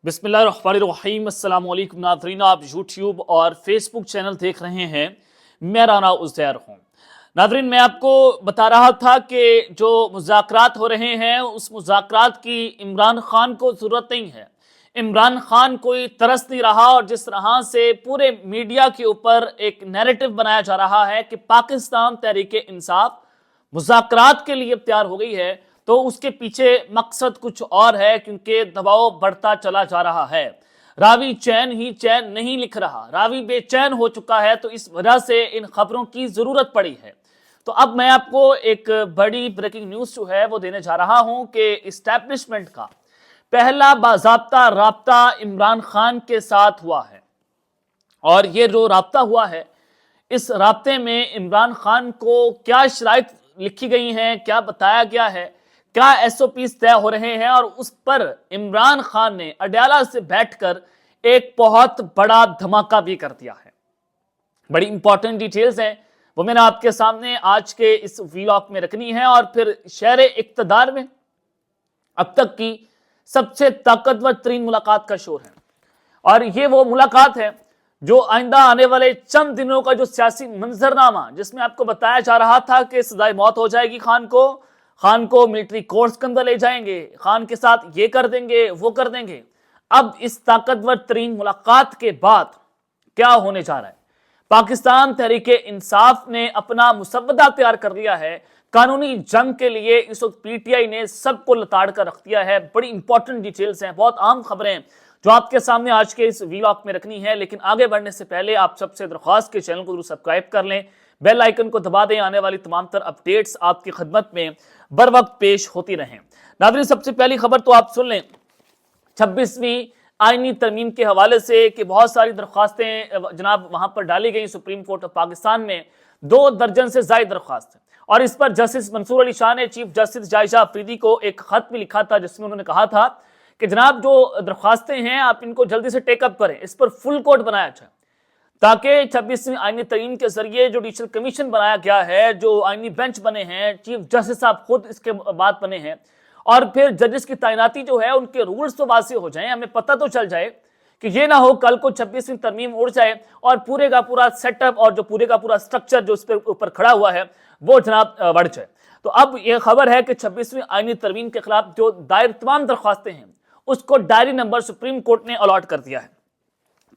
बिस्मिल्लाहिर्रहमानिर्रहीम। अस्सलाम वालेकुम नाज़रीन, आप यूट्यूब और फेसबुक चैनल देख रहे हैं। मेरा नाम उज़ैर हूँ। नाज़रीन, मैं आपको बता रहा था कि जो मुज़ाकरात हो रहे हैं उस मुज़ाकरात की इमरान खान को ज़रूरत नहीं है। इमरान खान कोई तरस नहीं रहा, और जिस तरह से पूरे मीडिया के ऊपर एक नैरेटिव बनाया जा रहा है कि पाकिस्तान तहरीक इंसाफ मुज़ाकरात के लिए तैयार हो गई है, तो उसके पीछे मकसद कुछ और है, क्योंकि दबाव बढ़ता चला जा रहा है। रावी चैन ही चैन नहीं लिख रहा, रावी बेचैन हो चुका है, तो इस वजह से इन खबरों की जरूरत पड़ी है। तो अब मैं आपको एक बड़ी ब्रेकिंग न्यूज जो है वो देने जा रहा हूं कि इस्टेब्लिशमेंट का पहला बाज़ाब्ता राब्ता इमरान खान के साथ हुआ है। और ये जो राब्ता हुआ है, इस राब्ते में इमरान खान को क्या शराइत लिखी गई हैं, क्या बताया गया है, क्या एसओपीज तय हो रहे हैं, और उस पर इमरान खान ने अडयाला से बैठकर एक बहुत बड़ा धमाका भी कर दिया है। बड़ी इंपॉर्टेंट डिटेल्स हैं, वो मैंने आपके सामने आज के इस व्लॉग में रखनी है। और फिर शहर इक्तदार में अब तक की सबसे ताकतवर तरीन मुलाकात का शोर है, और ये वो मुलाकात है जो आइंदा आने वाले चंद दिनों का जो सियासी मंजरनामा, जिसमें आपको बताया जा रहा था कि सजाए मौत हो जाएगी खान को मिलिट्री कोर्ट्स के अंदर ले जाएंगे, खान के साथ ये कर देंगे वो कर देंगे। अब इस ताकतवर तरीन मुलाकात के बाद क्या होने जा रहा है? पाकिस्तान तहरीक इंसाफ ने अपना मुसव्वदा तैयार कर लिया है कानूनी जंग के लिए। इस वक्त पीटीआई ने सबको लताड़ कर रख दिया है। बड़ी इंपॉर्टेंट डिटेल्स हैं, बहुत आम खबरें जो आपके सामने आज के इस व्लॉग में रखनी है। लेकिन आगे बढ़ने से पहले आप सबसे दरख्वास्त के चैनल को जरूर सब्सक्राइब कर लें, बेल आइकन को दबा दें, आने वाली तमाम तर अपडेट्स आपकी खिदमत में बर वक्त पेश होती रहें। नाज़रीन, सबसे पहली खबर तो आप सुन लें 26वीं आईनी तरमीम के हवाले से कि बहुत सारी दरख्वास्तें जनाब वहां पर डाली गई सुप्रीम कोर्ट ऑफ पाकिस्तान में। 2 दर्जन से ज्यादा दरख्वास्त, और इस पर जस्टिस मंसूर अली शाह ने चीफ जस्टिस जायशा अफरीदी को एक खत भी लिखा था, जिसमें उन्होंने कहा था कि जनाब जो दरख्वास्तें हैं आप इनको जल्दी से टेकअप करें, इस पर फुल कोर्ट बनाया जाए, ताकि 26वीं आईनी तरमीम के जरिए जुडिशल कमीशन बनाया गया है, जो आईनी बेंच बने हैं, चीफ जस्टिस साहब खुद इसके बाद बने हैं, और फिर जजेस की तैनाती जो है उनके रूल्स तो वाज़ेह हो जाएं, हमें पता तो चल जाए कि ये ना हो कल को 26वीं तरमीम उड़ जाए और पूरे का पूरा सेटअप और जो पूरे का पूरा स्ट्रक्चर जो इस पर ऊपर खड़ा हुआ है वो जनाब बढ़ जाए। तो अब यह खबर है कि 26वीं आईनी तरमीम के खिलाफ जो दायर तमाम दरख्वास्तें हैं उसको डायरी नंबर सुप्रीम कोर्ट ने अलॉट कर दिया है।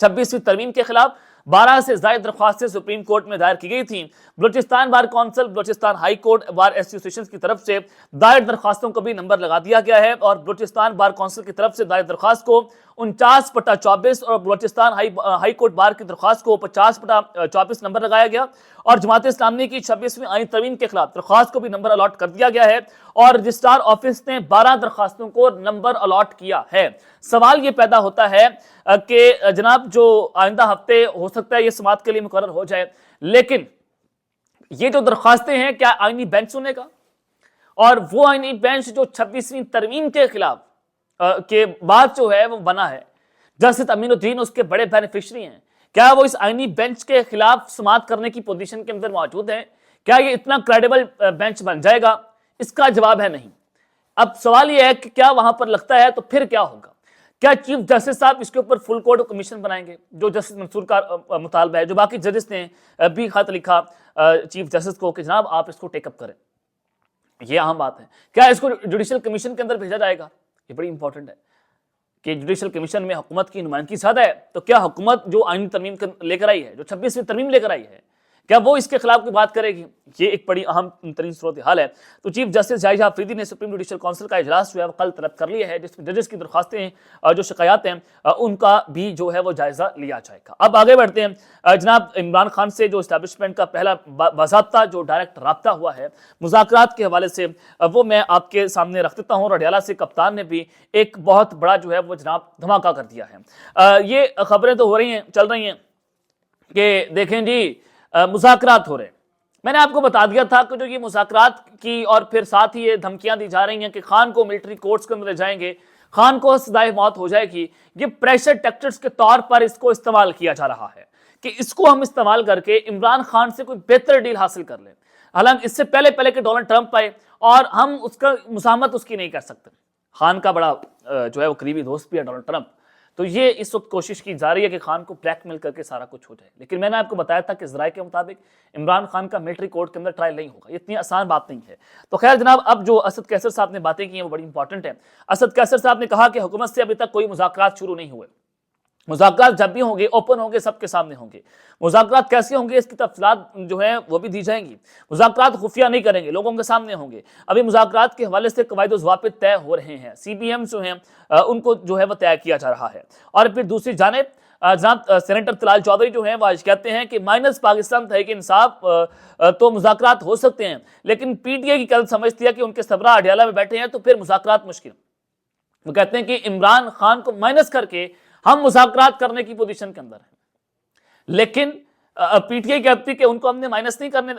26वीं तरमीम के खिलाफ 12 से ज्यादा दरख्वास्तें सुप्रीम कोर्ट में दायर की गई थी। Balochistan bar council, Balochistan high court bar association की तरफ से दायर दरख्वास्तों को भी नंबर लगा दिया गया है, और बलूचिस्तान बार काउंसिल की तरफ से दायर दरख्वास्त को 49/24 और बलूचिस्तान हाई कोर्ट बार की दरख्वास्त को 50/24 नंबर लगाया गया, और जमात इस्लामी की 26वीं आईनी तरमीम के खिलाफ दरख्वास्त को भी नंबर अलॉट कर दिया गया है, और रजिस्ट्रार ऑफिस ने 12 दरख्वास्तों को नंबर अलॉट किया है। सवाल ये पैदा होता है कि जनाब जो आइंदा हफ्ते हो सकता है ये समाअत के लिए मुकर्रर हो जाए, लेकिन ये जो दरख्वास्तें हैं क्या आईनी बेंच सुनेगा? और वो आईनी बेंच जो 26वीं तरमीम के खिलाफ के बाद जो है वो बना है, जस्टिस अमीनुद्दीन उसके बड़े बेनिफिशरी हैं, क्या वो इस आईनी बेंच के खिलाफ समाअत करने की पोजीशन के अंदर मौजूद है? क्या ये इतना क्रेडिबल बेंच बन जाएगा? इसका जवाब है नहीं। अब सवाल ये है कि क्या वहां पर लगता है तो फिर क्या होगा? क्या चीफ जस्टिस साहब इसके ऊपर फुल कोर्ट कमीशन बनाएंगे, जो जस्टिस मंसूर का मुतालबा है, जो बाकी जजेस ने भी खत लिखा चीफ जस्टिस को कि जनाब आप इसको टेकअप करें? ये अहम बात है। क्या इसको जुडिशल कमीशन के अंदर भेजा जाएगा? ये बड़ी इंपॉर्टेंट है कि जुडिशल कमीशन में हुकूमत की नुमाइंदगी ज्यादा है, तो क्या हुकूमत जो आईनी तरमीम लेकर आई है, जो 26वीं तरमीम लेकर आई है, क्या वो इसके खिलाफ कोई बात करेगी? ये एक बड़ी अहम तरीन सूरत हाल है। तो चीफ जस्टिस जायशा अफरीदी ने सुप्रीम जुडिशल काउंसिल का इजलास जो है वो कल तलब कर लिया है, जिसमें जजेस की दरख्वास्तें जो शिकायत हैं उनका भी जो है वो जायजा लिया जाएगा। अब आगे बढ़ते हैं। जनाब इमरान खान से जो इस्टेब्लिशमेंट का पहला बाज़ाब्ता जो डायरेक्ट राब्ता हुआ है मुज़ाकरात के हवाले से, वो मैं आपके सामने रख देता हूँ। अडयाला से कप्तान ने भी एक बहुत बड़ा जो है वो जनाब धमाका कर दिया है। ये खबरें तो हो रही हैं, चल रही हैं कि देखें जी मुज़ाकरात हो रहे हैं। मैंने आपको बता दिया था कि जो ये मुज़ाकरात की और फिर साथ ही ये धमकियां दी जा रही हैं कि खान को मिलिट्री कोर्ट्स के अंदर ले जाएंगे, खान को सजाए मौत हो जाएगी, ये प्रेशर टैक्टिक्स के तौर पर इसको इस्तेमाल किया जा रहा है कि इसको हम इस्तेमाल करके इमरान खान से कोई बेहतर डील हासिल कर लें। हालांकि इससे पहले कि डोनाल्ड ट्रंप आए और हम उसका मुसामत उसकी नहीं कर सकते। खान का बड़ा जो है वो करीबी दोस्त भी है डोनाल्ड ट्रंप, تو یہ اس وقت کوشش کی جا رہی ہے کہ خان کو بلیک میل کر کے سارا کچھ ہو جائے. لیکن میں نے آپ کو بتایا تھا کہ ذرائع کے مطابق عمران خان کا ملٹری کورٹ کے اندر ٹرائل نہیں ہوگا. یہ اتنی آسان بات نہیں ہے. تو خیر جناب، اب جو اسد قیصر صاحب نے باتیں کی ہیں وہ بڑی امپورٹنٹ ہیں. اسد قیصر صاحب نے کہا کہ حکومت سے ابھی تک کوئی مذاکرات شروع نہیں ہوئے. مذاکرات جب بھی ہوں گے اوپن ہوں گے، سب کے سامنے ہوں گے. مذاکرات کیسے ہوں گے اس کی تفصیلات جو ہیں وہ بھی دی جائیں گی. مذاکرات خفیہ نہیں کریں گے، لوگوں کے سامنے ہوں گے. ابھی مذاکرات کے حوالے سے قواعد و ضوابط طے ہو رہے ہیں. سی بی ایم جو ہیں ان کو جو ہے وہ طے کیا جا رہا ہے. اور پھر دوسری جانب جناب سینیٹر طلال چودھری جو ہیں وہ آج کہتے ہیں کہ مائنس پاکستان تحریک انصاف تو مذاکرات ہو سکتے ہیں، لیکن پی ٹی آئی کی قلب سمجھتی ہے کہ ان کے سربراہ اڈیالہ میں بیٹھے ہیں تو پھر مذاکرات مشکل. وہ کہتے ہیں کہ عمران خان کو مائنس کر کے ہم مذاکرات کرنے کی پوزیشن کے اندر ہیں. لیکن پی ٹی آئی کہتی ہے کہ ان کو ہم نے مائنس نہیں کرنے،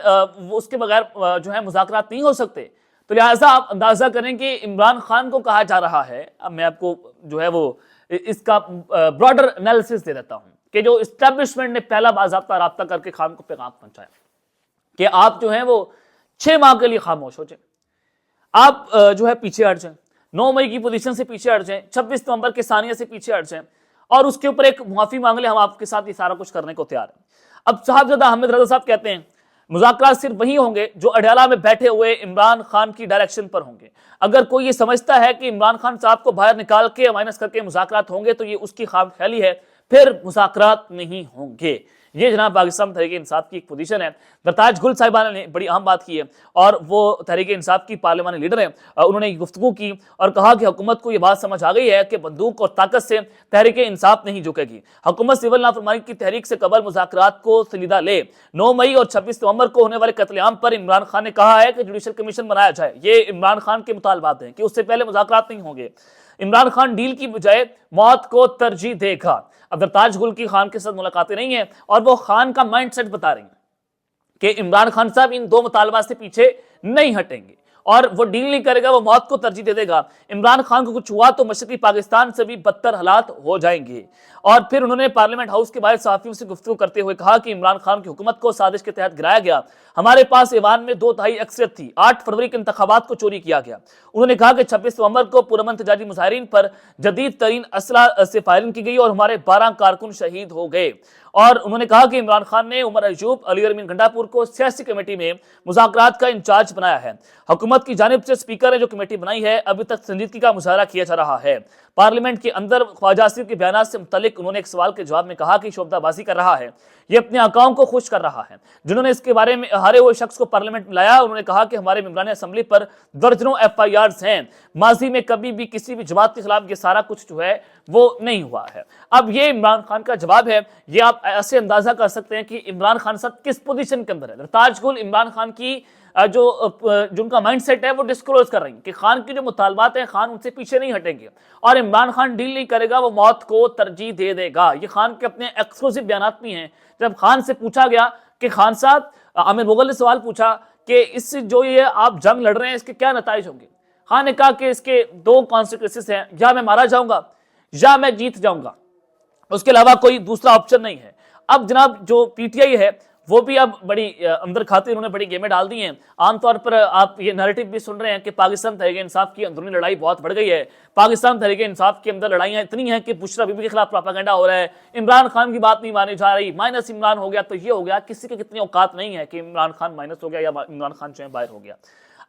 اس کے بغیر جو ہے مذاکرات نہیں ہو سکتے. تو لہٰذا آپ اندازہ کریں کہ عمران خان کو کہا جا رہا ہے. اب میں آپ کو جو ہے وہ اس کا براڈر انالیسس دے دیتا ہوں کہ جو اسٹیبلشمنٹ نے پہلا باضابطہ رابطہ کر کے خان کو پیغام پہنچایا کہ آپ جو ہیں وہ 6 ماہ کے لیے خاموش ہو جائیں، آپ جو ہے پیچھے ہٹ جائیں، 9 مئی کی پوزیشن سے پیچھے ہٹ جائیں، 26 نومبر کے ثانیہ سے پیچھے ہٹ جائیں، اور اس کے اوپر ایک معافی مانگ لیں، ہم آپ کے ساتھ یہ سارا کچھ کرنے کو تیار ہیں. اب صاحبزادہ احمد رضا صاحب کہتے ہیں مذاکرات صرف وہی ہوں گے جو اڈیالہ میں بیٹھے ہوئے عمران خان کی ڈائریکشن پر ہوں گے. اگر کوئی یہ سمجھتا ہے کہ عمران خان صاحب کو باہر نکال کے مائنس کر کے مذاکرات ہوں گے تو یہ اس کی خواب خیالی ہے، پھر مذاکرات نہیں ہوں گے. یہ جناب پاکستان تحریک انصاف کی ایک پوزیشن ہے. درتاج گل صاحبانہ نے بڑی اہم بات کی ہے اور وہ تحریک انصاف کی پارلیمانی لیڈر ہیں. انہوں نے گفتگو کی اور کہا کہ حکومت کو یہ بات سمجھ آ گئی ہے کہ بندوق اور طاقت سے تحریک انصاف نہیں جھکے گی. حکومت سول نافرمانی کی تحریک سے قبل مذاکرات کو سلیدہ لے. 9 مئی اور 26 نومبر کو ہونے والے قتل عام پر عمران خان نے کہا ہے کہ جوڈیشل کمیشن بنایا جائے. یہ عمران خان کے مطالبات ہیں کہ اس سے پہلے مذاکرات نہیں ہوں گے. عمران خان ڈیل کی بجائے موت کو ترجیح دے گا. اب درتاج گل کی خان کے ساتھ ملاقاتیں نہیں ہیں اور وہ خان کا مائنڈ سیٹ بتا رہی ہیں کہ عمران خان صاحب ان 2 مطالبات سے پیچھے نہیں ہٹیں گے اور وہ ڈیل نہیں کرے گا، وہ موت کو ترجیح دے دے گا. عمران خان کو کچھ ہوا تو مشرقی پاکستان سے بھی بدتر حالات ہو جائیں گے. اور پھر انہوں نے پارلیمنٹ ہاؤس کے باہر صحافیوں سے گفتگو کرتے ہوئے کہا کہ عمران خان کی حکومت کو سازش کے تحت گرایا گیا. ہمارے پاس ایوان میں 2/3 اکثریت تھی. 8 فروری کے انتخابات کو چوری کیا گیا. انہوں نے کہا کہ 26 نومبر کو پرامن احتجاجی مظاہرین پر جدید ترین اسلحہ سے فائرنگ کی گئی اور ہمارے 12 کارکن شہید ہو گئے. اور انہوں نے کہا کہ عمران خان نے عمر ایوب، علی ارمین گنڈاپور کو سیاسی کمیٹی میں مذاکرات کا انچارج بنایا ہے. حکومت کی جانب سے اسپیکر نے جو کمیٹی بنائی ہے ابھی تک سنجیدگی کا مظاہرہ کیا جا رہا ہے. پارلیمنٹ کے اندر خواجہ آصف کے بیانات سے متعلق انہوں نے ایک سوال کے جواب میں کہا کہ شعبدہ بازی کر رہا ہے، یہ اپنے آقاؤں کو خوش کر رہا ہے جنہوں نے اس کے بارے میں ہارے ہوئے شخص کو پارلیمنٹ میں لایا. انہوں نے کہا کہ ہمارے ممبران اسمبلی پر درجنوں FIRs ہیں. ماضی میں کبھی بھی کسی بھی جماعت کے خلاف یہ سارا کچھ جو ہے وہ نہیں ہوا ہے. اب یہ عمران خان کا جواب ہے. یہ آپ ایسے اندازہ کر سکتے ہیں کہ عمران خان صاحب کس پوزیشن کے اندر ہے. تاج گل عمران خان کی جو ان کا مائنڈ سیٹ ہے وہ ڈسکلوز کر رہی ہیں کہ خان کی جو مطالبات ہیں خان ان سے پیچھے نہیں ہٹیں گے اور عمران خان ڈیل نہیں کرے گا، وہ موت کو ترجیح دے دے گا. یہ خان کے اپنے ایکسکلوسیو بیانات بھی ہیں. جب خان سے پوچھا گیا کہ خان صاحب، عامر مغل نے سوال پوچھا کہ اس سے جو یہ آپ جنگ لڑ رہے ہیں اس کے کیا نتائج ہوں گے. خان نے کہا کہ اس کے 2 کانسیکوینسز ہیں، یا میں مارا جاؤں گا یا میں جیت جاؤں گا، اس کے علاوہ کوئی دوسرا آپشن نہیں ہے. اب جناب جو پی ٹی آئی ہے وہ بھی اب بڑی اندر کھاتے انہوں نے بڑی گیمیں ڈال دی ہیں. عام طور پر آپ یہ نیریٹو بھی سن رہے ہیں کہ پاکستان تحریک انصاف کی اندرونی لڑائی بہت بڑھ گئی ہے. پاکستان تحریک انصاف کے اندر لڑائیاں اتنی ہیں کہ بشرا بی بی کے خلاف پراپاگنڈا ہو رہا ہے، عمران خان کی بات نہیں مانی جا رہی، مائنس عمران ہو گیا تو یہ ہو گیا. کسی کے کتنی اوقات نہیں ہے کہ عمران خان مائنس ہو گیا یا عمران خان جو ہے باہر ہو گیا.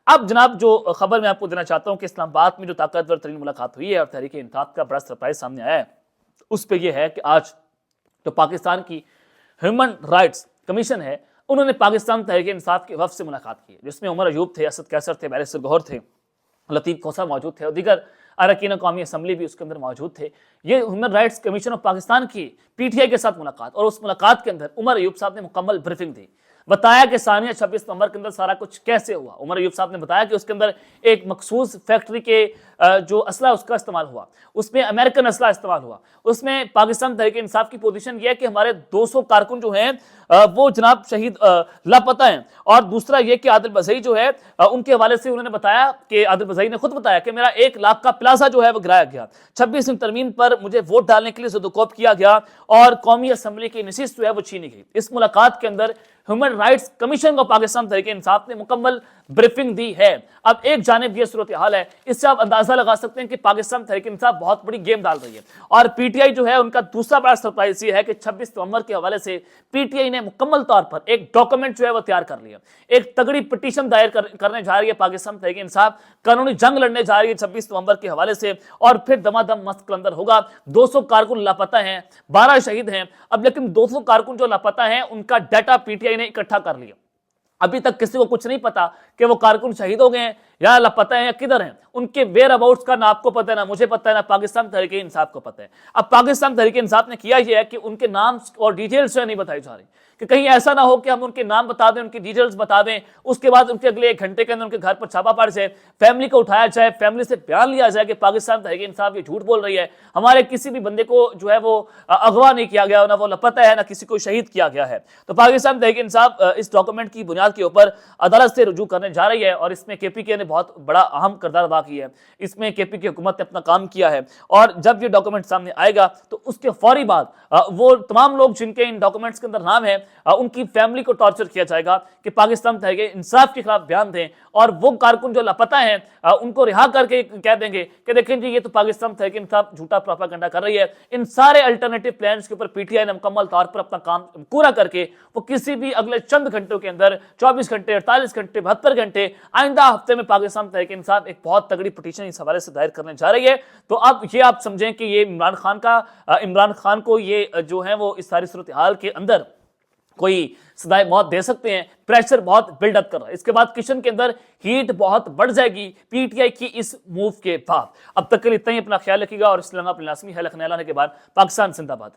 اب جناب جو خبر میں آپ کو دینا چاہتا ہوں کہ اسلام آباد میں جو طاقتور ترین ملاقات ہوئی ہے اور تحریک انصاف کا بڑا سرپرائز سامنے آیا ہے اس پہ یہ ہے کہ آج جو پاکستان کی ہیومن رائٹس کمیشن ہے انہوں نے پاکستان تحریک انصاف کے وفد سے ملاقات کی، جس میں عمر ایوب تھے، اسد قیصر تھے، بیرسٹر گوہر تھے، لطیف کوثر موجود تھے اور دیگر اراکین قومی اسمبلی بھی اس کے اندر موجود تھے. یہ human rights commission of Pakistan کی پی ٹی آئی کے ساتھ ملاقات، اور اس ملاقات کے اندر عمر ایوب صاحب نے مکمل بریفنگ دی، بتایا کہ ثانیہ 26 نومبر کے اندر سارا کچھ کیسے ہوا. عمر ایوب صاحب نے بتایا کہ اس کے اندر ایک مخصوص فیکٹری کے جو اسلحہ اس کا استعمال ہوا، اس میں امریکن اسلحہ استعمال ہوا. اس میں پاکستان تحریک انصاف کی پوزیشن یہ ہے کہ ہمارے 200 کارکن جو ہیں وہ جناب شہید لاپتہ ہیں. اور دوسرا یہ کہ عادل بزئی جو ہے ان کے حوالے سے انہوں نے بتایا کہ عادل بزئی نے خود بتایا کہ میرا 1 لاکھ کا پلازا جو ہے وہ گرایا گیا، 26 ترمیم پر مجھے ووٹ ڈالنے کے لیے زد و کوب کیا گیا اور قومی اسمبلی کی نشست جو ہے وہ چھینی گئی. اس ملاقات کے اندر ह्यूमन राइट्स कमीशन को पाकिस्तान तहरीक इंसाफ ने मुकम्मल ब्रीफिंग दी है। अब एक जानिब ये सूरत हाल है, इससे आप अंदाजा लगा सकते हैं कि पाकिस्तान तहरीक इंसाफ बहुत बड़ी गेम डाल रही है। और पीटीआई जो है उनका दूसरा बड़ा सरप्राइज ये है कि 26 नवंबर के हवाले से पीटीआई ने मुकम्मल तौर पर एक डॉक्यूमेंट जो है वो तैयार कर लिया, एक तगड़ी पिटीशन दायर करने जा रही है पाकिस्तान तहरीक इंसाफ, कानूनी जंग लड़ने जा रही है 26 नवंबर के हवाले से, और फिर दमादम मस्त कलंदर होगा। 200 कारकुन लापता हैं, 12 शहीद हैं। अब लेकिन 200 कारकुन जो लापता हैं उनका डाटा पीटीआई ने इकट्ठा कर लिया। अभी तक किसी को कुछ नहीं पता कि वो कारकुन शहीद हो गए हैं या लापता हैं या किधर हैं। उनके वेयर अबाउट्स का ना आपको पता है, ना मुझे पता है, ना पाकिस्तान तहरीक इंसाफ को पता है। अब पाकिस्तान तहरीक इंसाफ ने किया यह है कि उनके नाम और डिटेल्स जो है नहीं बताई जा रही, कि कहीं ऐसा ना हो कि हम उनके नाम बता दें, उनकी डिटेल्स बता दें, उसके बाद उनके अगले 1 घंटे के अंदर उनके घर पर छापा पड़ जाए, फैमिली को उठाया जाए, फैमिली से बयान लिया जाए कि पाकिस्तान तहरीक इंसाफ ये झूठ बोल रही है, हमारे किसी भी बंदे को जो है वो अगवा नहीं किया गया, ना वो लापता है, ना किसी को शहीद किया गया है। तो पाकिस्तान तहरीक इंसाफ इस डॉक्यूमेंट की बुनियाद के ऊपर अदालत से रुजू करने जा रही है, और इसमें केपीके ने बहुत बड़ा अहम किरदार अदा किया है। इसमें केपीके हुकूमत ने अपना काम किया है, और जब ये डॉक्यूमेंट सामने आएगा तो उसके फौरी बाद वो तमाम लोग जिनके इन डॉक्यूमेंट्स के अंदर नाम है, उनकी फैमिली को टॉर्चर किया जाएगा कि पाकिस्तान तहरीक इंसाफ के खिलाफ बयान दें, और वो कारकुन जो लापता हैं उनको रिहा करके कह देंगे कि देखें जी ये तो पाकिस्तान तहरीक इंसाफ झूठा प्रोपेगेंडा कर रही है। इन सारे अल्टरनेटिव प्लान्स के ऊपर पीटीआई ने मुकम्मल तौर पर अपना काम पूरा करके वो किसी भी अगले चंद घंटों के अंदर 24 घंटे, 48 घंटे, 72 घंटे, आइंदा हफ्ते में पाकिस्तान तहरीक इंसाफ एक बहुत तगड़ी पिटीशन इस हवाले से दायर करने जा रही है। तो अब ये आप समझें कि ये इमरान खान को ये जो है वो इस सारी सूरत हाल के अंदर कोई सदाए मौत दे सकते हैं। प्रेशर बहुत बिल्डअप कर रहा है। इसके बाद किशन के अंदर हीट बहुत बढ़ जाएगी पीटीआई की इस मूव के बाद। अब तक के लिए इतना ही, अपना ख्याल रखिएगा, और इस लाजमी है लखनऊ आने के बाद पाकिस्तान जिंदाबाद।